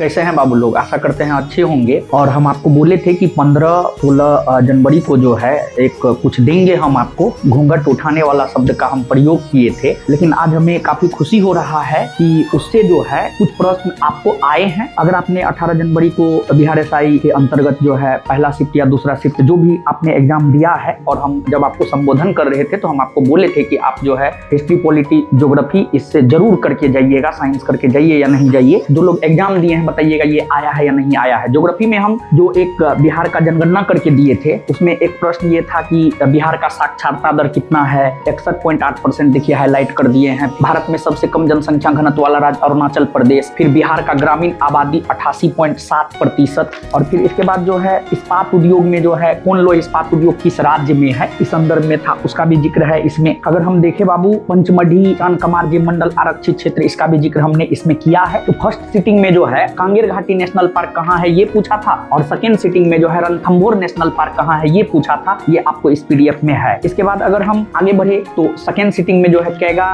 कैसे हैं बाबू लोग? आशा करते हैं अच्छे होंगे। और हम आपको बोले थे कि 15-16 जनवरी को जो है एक कुछ देंगे हम आपको, घूंघट उठाने वाला शब्द का हम प्रयोग किए थे। लेकिन आज हमें काफी खुशी हो रहा है कि उससे जो है कुछ प्रश्न आपको आए हैं। अगर आपने 18 जनवरी को बिहार एसआई के अंतर्गत जो है पहला शिफ्ट या दूसरा शिफ्ट जो भी आपने एग्जाम दिया है, और हम जब आपको संबोधन कर रहे थे तो हम आपको बोले थे कि आप जो है हिस्ट्री, पॉलिटी, ज्योग्राफी इससे जरूर करके जाइएगा, साइंस करके जाइए या नहीं जाइए। जो लोग एग्जाम दिए हैं बताइएगा ये आया है या नहीं आया है। ज्योग्राफी में हम जो एक बिहार का जनगणना करके दिए थे उसमें एक प्रश्न ये था कि बिहार का साक्षरता दर कितना है। 61.8% देखिए हाईलाइट कर दिए हैं। भारत में सबसे कम जनसंख्या घनत्व वाला राज्य अरुणाचल प्रदेश। फिर बिहार का ग्रामीण आबादी 88.7%। और फिर इसके बाद जो है इस्पात उद्योग में जो है कौन लो इस्पात उद्योग किस राज्य में है, इस संदर्भ में था, उसका भी जिक्र है इसमें। अगर हम देखें बाबू, पंचमढ़ी चांदकमार जी मंडल आरक्षित क्षेत्र, इसका भी जिक्र हमने इसमें किया है। तो फर्स्ट सिटिंग में जो है कांगेर घाटी नेशनल पार्क कहाँ है ये पूछा था, और सेकेंड सिटिंग में जो है रणथंभौर नेशनल पार्क कहाँ है ये पूछा था। ये आपको इस पीडीएफ में है। इसके बाद अगर हम आगे बढ़े तो सेकेंड सिटिंग में जो है कैगा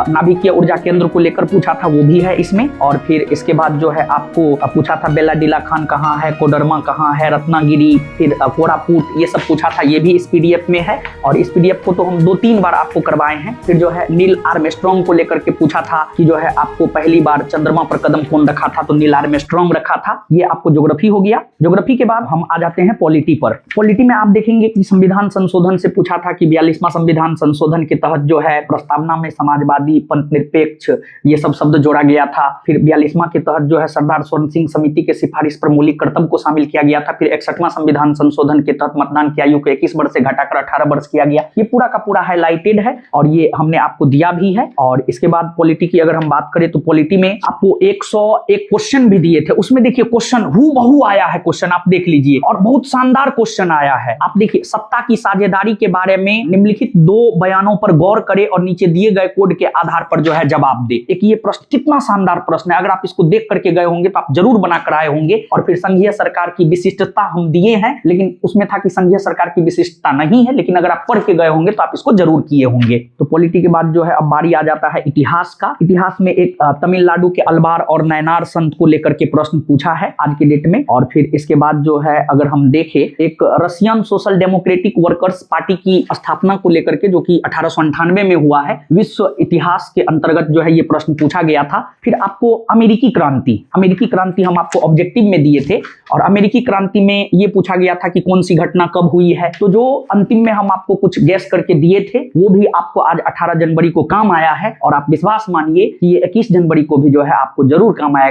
नाभिकीय ऊर्जा केंद्र को लेकर पूछा था, वो भी है इसमें। और फिर इसके बाद जो है आपको पूछा था बेलाडीला खान कहाँ है, कोडरमा कहाँ है, रत्नागिरी, फिर कोरापुट, ये सब पूछा था, ये भी इस पीडीएफ में है। और इस पीडीएफ को तो हम 2-3 बार आपको करवाए हैं। फिर जो है नील आर्मस्ट्रांग को लेकर के पूछा था कि जो है आपको पहली बार चंद्रमा पर कदम कौन रखा था, तो नील आर्मस्ट्रांग रखा था। ये आपको ज्योग्राफी हो गया। ज्योग्राफी के बाद हम आ जाते हैं पॉलिटी पर। पॉलिटी में आप देखेंगे कि संविधान संशोधन से पूछा था कि 42वां संविधान संशोधन के तहत जो है प्रस्तावना में समाजवादी, पंथ निरपेक्ष, ये सब शब्द जोड़ा गया था। फिर 42वां के तहत जो है सरदार स्वर्ण सिंह समिति के सिफारिश पर मौलिक कर्तव्य को शामिल किया गया था। फिर 61वां संविधान संशोधन के तहत मतदान की आयु को 21 वर्ष से घटाकर 18 वर्ष किया गया। ये पूरा का पूरा हाईलाइटेड है और ये हमने आपको दिया भी है। और इसके बाद पॉलिटी की अगर हम बात करें तो पॉलिटी में आपको 101 क्वेश्चन भी दिए थे। उसमें देखिए क्वेश्चन हूबहू आया है, क्वेश्चन आप देख लीजिए, और बहुत शानदार क्वेश्चन आया है। आप देखिए, सत्ता की साझेदारी के बारे में निम्नलिखित 2 बयानों पर गौर करें और नीचे दिए गए कोड के आधार पर जो है जवाब दे। एक ये प्रश्न कितना शानदार प्रश्न है, अगर आप इसको देख करके गए होंगे तो आप जरूर बना कर आए होंगे। और फिर संघीय सरकार की विशिष्टता हम दिए हैं, लेकिन उसमें था कि संघीय सरकार की विशिष्टता नहीं है, लेकिन अगर आप पढ़ के गए होंगे तो आप इसको जरूर किए होंगे। तो पॉलिटी के बाद जो है अब बारी आ जाता है इतिहास का। इतिहास में एक तमिलनाडु के अल्बार और नयनार संत को लेकर के प्रश्न पूछा है आज के डेट में। और फिर इसके बाद जो है अगर हम देखें एक Russian social democratic workers party की स्थापना को लेकर के, जो कि 1898 में हुआ है, विश्व इतिहास के अंतर्गत जो है ये प्रश्न पूछा गया था। फिर आपको अमेरिकी क्रांति हम आपको ऑब्जेक्टिव में दिए थे, और अमेरिकी क्रांति में ये पूछा गया था कि कौन सी घटना कब हुई है। तो जो अंतिम में हम आपको कुछ गैस करके दिए थे वो भी आपको आज 18 जनवरी को काम आया है, और आप विश्वास मानिए कि ये 21 जनवरी को भी जो है आपको जरूर काम आएगा।